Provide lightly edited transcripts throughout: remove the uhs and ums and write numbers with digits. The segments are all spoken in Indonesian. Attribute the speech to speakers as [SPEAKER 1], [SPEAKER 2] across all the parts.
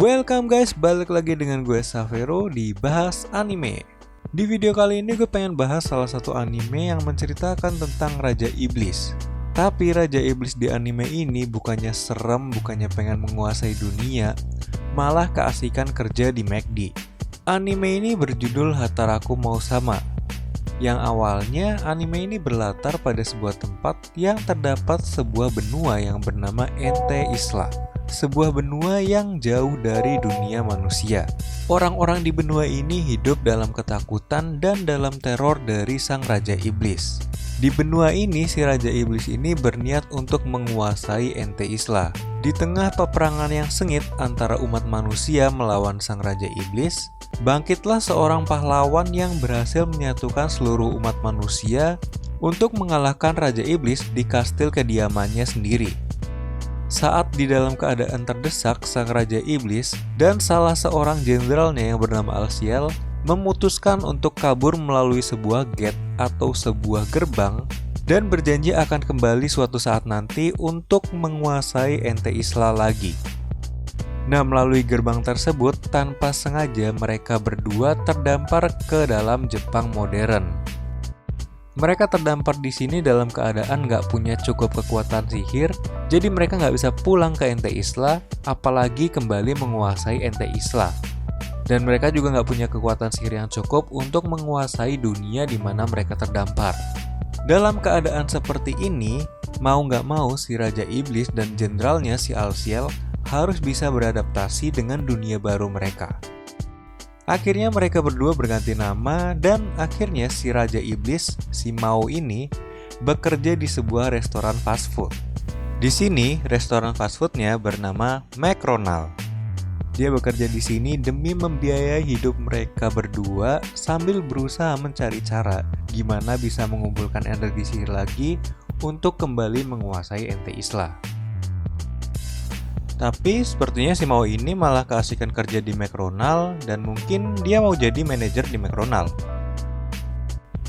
[SPEAKER 1] Welcome guys, balik lagi dengan gue Savero di Bahas Anime. Di video kali ini gue pengen bahas salah satu anime yang menceritakan tentang Raja Iblis. Tapi Raja Iblis di anime ini bukannya serem, bukannya pengen menguasai dunia, malah keasikan kerja di McD. Anime ini berjudul Hataraku Mau Sama. Yang awalnya anime ini berlatar pada sebuah tempat yang terdapat sebuah benua yang bernama Ente Isla. Sebuah benua yang jauh dari dunia manusia. Orang-orang di benua ini hidup dalam ketakutan dan dalam teror dari sang Raja Iblis. Di benua ini, si Raja Iblis ini berniat untuk menguasai Ente Isla. Di tengah peperangan yang sengit antara umat manusia melawan sang Raja Iblis, bangkitlah seorang pahlawan yang berhasil menyatukan seluruh umat manusia untuk mengalahkan Raja Iblis di kastil kediamannya sendiri. Saat di dalam keadaan terdesak, sang Raja Iblis dan salah seorang jenderalnya yang bernama Alciel memutuskan untuk kabur melalui sebuah gate atau sebuah gerbang dan berjanji akan kembali suatu saat nanti untuk menguasai Ente Isla lagi. Nah, melalui gerbang tersebut, tanpa sengaja mereka berdua terdampar ke dalam Jepang modern. Mereka terdampar di sini dalam keadaan nggak punya cukup kekuatan sihir, jadi mereka nggak bisa pulang ke Ente Isla, apalagi kembali menguasai Ente Isla. Dan mereka juga nggak punya kekuatan sihir yang cukup untuk menguasai dunia di mana mereka terdampar. Dalam keadaan seperti ini, mau nggak mau si Raja Iblis dan jenderalnya si Alciel harus bisa beradaptasi dengan dunia baru mereka. Akhirnya mereka berdua berganti nama dan akhirnya si Raja Iblis, si Mao ini, bekerja di sebuah restoran fast food. Di sini, restoran fast foodnya bernama McRonald. Dia bekerja di sini demi membiayai hidup mereka berdua sambil berusaha mencari cara gimana bisa mengumpulkan energi sihir lagi untuk kembali menguasai Ente Isla. Tapi sepertinya si Mao ini malah keasikan kerja di McRonald dan mungkin dia mau jadi manajer di McRonald.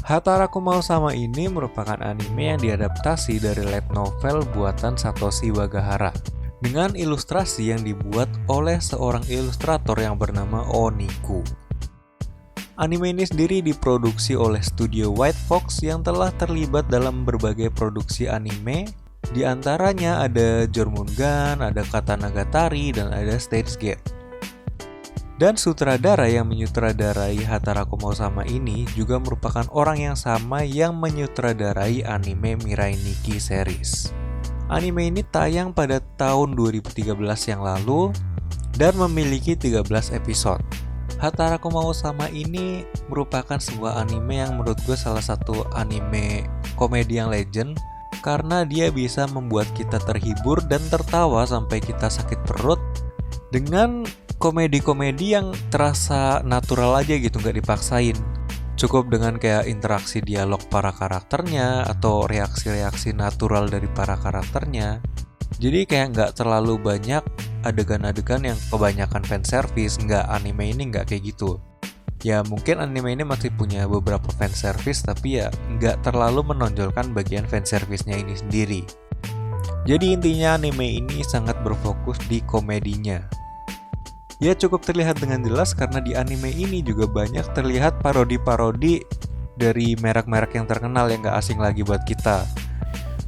[SPEAKER 1] Hataraku Mau Sama ini merupakan anime yang diadaptasi dari light novel buatan Satoshi Wagahara dengan ilustrasi yang dibuat oleh seorang ilustrator yang bernama Oniku. Anime ini sendiri diproduksi oleh studio White Fox yang telah terlibat dalam berbagai produksi anime. Di antaranya ada Jormungand, ada Katanagatari, dan ada Steins Gate. Dan sutradara yang menyutradarai Hataraku Mau Sama ini juga merupakan orang yang sama yang menyutradarai anime Mirai Nikki series. Anime ini tayang pada tahun 2013 yang lalu dan memiliki 13 episode. Hataraku Mau Sama ini merupakan sebuah anime yang menurut gue salah satu anime komedi yang legend karena dia bisa membuat kita terhibur dan tertawa sampai kita sakit perut dengan komedi-komedi yang terasa natural aja gitu, nggak dipaksain. Cukup dengan kayak interaksi dialog para karakternya atau reaksi-reaksi natural dari para karakternya. Jadi kayak nggak terlalu banyak adegan-adegan yang kebanyakan fanservice, nggak, anime ini nggak kayak gitu. Ya mungkin anime ini masih punya beberapa fanservice tapi ya nggak terlalu menonjolkan bagian fanservice-nya ini sendiri. Jadi intinya anime ini sangat berfokus di komedinya. Ya cukup terlihat dengan jelas karena di anime ini juga banyak terlihat parodi-parodi dari merek-merek yang terkenal yang nggak asing lagi buat kita.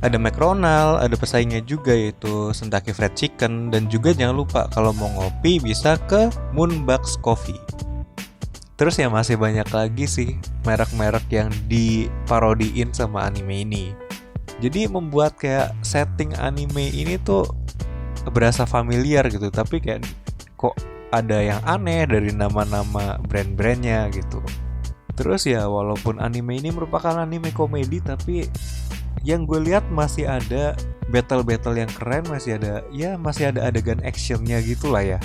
[SPEAKER 1] Ada McRonald, ada pesaingnya juga yaitu Sentaki Fried Chicken, dan juga jangan lupa kalau mau ngopi bisa ke Moonbugs Coffee. Terus ya masih banyak lagi sih merek-merek yang diparodiin sama anime ini. Jadi membuat kayak setting anime ini tuh berasa familiar gitu, tapi kayak kok ada yang aneh dari nama-nama brand-brandnya gitu. Terus ya walaupun anime ini merupakan anime komedi, tapi yang gue lihat masih ada battle-battle yang keren, masih ada adegan actionnya gitu lah ya.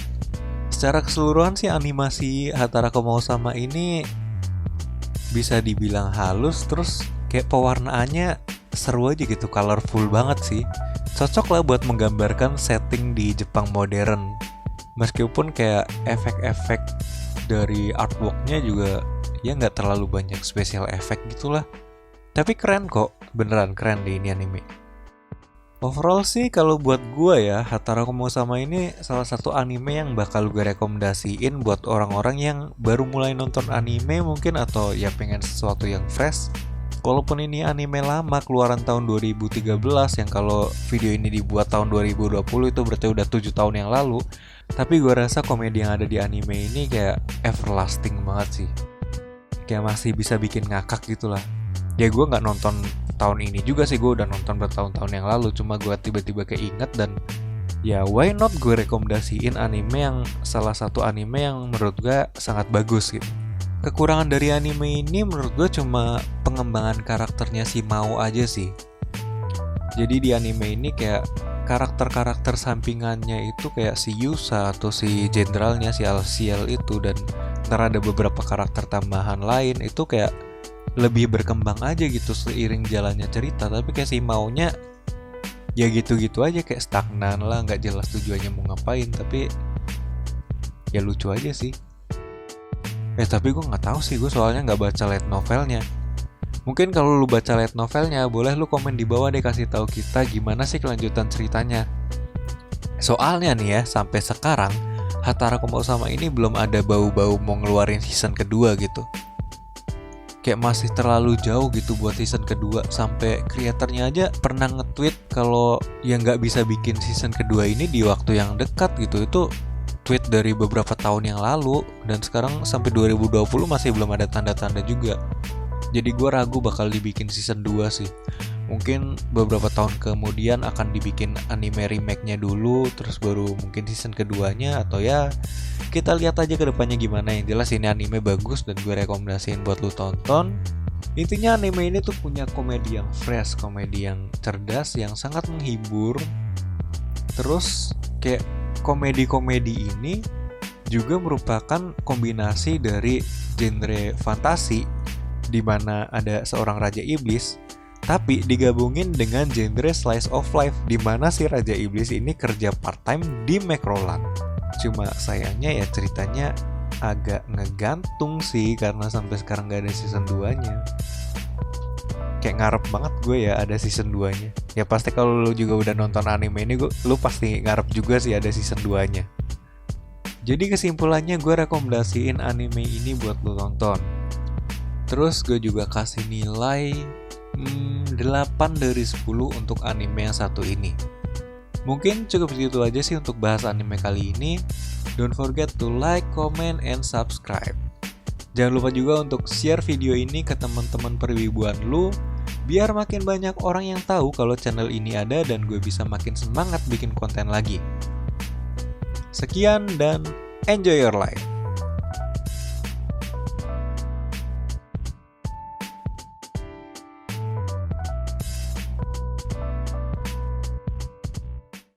[SPEAKER 1] Secara keseluruhan sih animasi Hataraku Mau Sama ini bisa dibilang halus, terus kayak pewarnaannya seru aja gitu, colorful banget sih. Cocok lah buat menggambarkan setting di Jepang modern. Meskipun kayak efek-efek dari artworknya juga ya nggak terlalu banyak special effect gitulah. Tapi keren kok, beneran keren di ini anime. Overall sih kalau buat gue ya, Hatara Sama ini salah satu anime yang bakal gue rekomendasiin buat orang-orang yang baru mulai nonton anime mungkin, atau ya pengen sesuatu yang fresh. Walaupun ini anime lama keluaran tahun 2013, yang kalau video ini dibuat tahun 2020 itu berarti udah 7 tahun yang lalu, tapi gue rasa komedi yang ada di anime ini kayak everlasting banget sih. Kayak masih bisa bikin ngakak gitu lah. Ya gue gak nonton tahun ini juga sih, gue udah nonton bertahun-tahun yang lalu, cuma gue tiba-tiba keinget dan ya why not gue rekomendasiin anime yang salah satu anime yang menurut gue sangat bagus gitu. Kekurangan dari anime ini menurut gue cuma pengembangan karakternya si Mao aja sih. Jadi di anime ini kayak karakter-karakter sampingannya itu kayak si Yusa atau si jenderalnya si Alciel itu, dan ntar ada beberapa karakter tambahan lain itu kayak lebih berkembang aja gitu seiring jalannya cerita. Tapi kayak si Maunya ya gitu-gitu aja, kayak stagnan lah, nggak jelas tujuannya mau ngapain, tapi ya lucu aja sih. Tapi gue nggak tahu sih, gue soalnya nggak baca light novelnya. Mungkin kalau lu baca light novelnya, boleh lu komen di bawah deh, kasih tahu kita gimana sih kelanjutan ceritanya. Soalnya nih ya, sampai sekarang Hatara Sama ini belum ada bau-bau mau ngeluarin season kedua gitu. Kayak masih terlalu jauh gitu buat season kedua. Sampai kreatornya aja pernah nge-tweet kalau yang nggak bisa bikin season kedua ini di waktu yang dekat gitu. Itu tweet dari beberapa tahun yang lalu, dan sekarang sampai 2020 masih belum ada tanda-tanda juga. Jadi gue ragu bakal dibikin season 2 sih. Mungkin beberapa tahun kemudian akan dibikin anime remake-nya dulu, terus baru mungkin season keduanya, atau ya kita lihat aja ke depannya gimana. Yang jelas ini anime bagus dan gue rekomendasiin buat lu tonton. Intinya anime ini tuh punya komedi yang fresh, komedi yang cerdas, yang sangat menghibur. Terus kayak komedi-komedi ini juga merupakan kombinasi dari genre fantasi, di mana ada seorang raja iblis, tapi digabungin dengan genre slice of life, di mana si raja iblis ini kerja part-time di Macroland. Cuma sayangnya ya ceritanya agak ngegantung sih, karena sampai sekarang gak ada season 2-nya. Kayak ngarep banget gue ya ada season 2-nya. Ya pasti kalau lu juga udah nonton anime ini, lu pasti ngarep juga sih ada season 2-nya. Jadi kesimpulannya gue rekomendasiin anime ini buat lu tonton. Terus gue juga kasih nilai 8 dari 10 untuk anime yang satu ini. Mungkin cukup segitu aja sih untuk bahas anime kali ini. Don't forget to like, comment, and subscribe. Jangan lupa juga untuk share video ini ke teman-teman perwibuan lu, biar makin banyak orang yang tahu kalau channel ini ada dan gue bisa makin semangat bikin konten lagi. Sekian dan enjoy your life.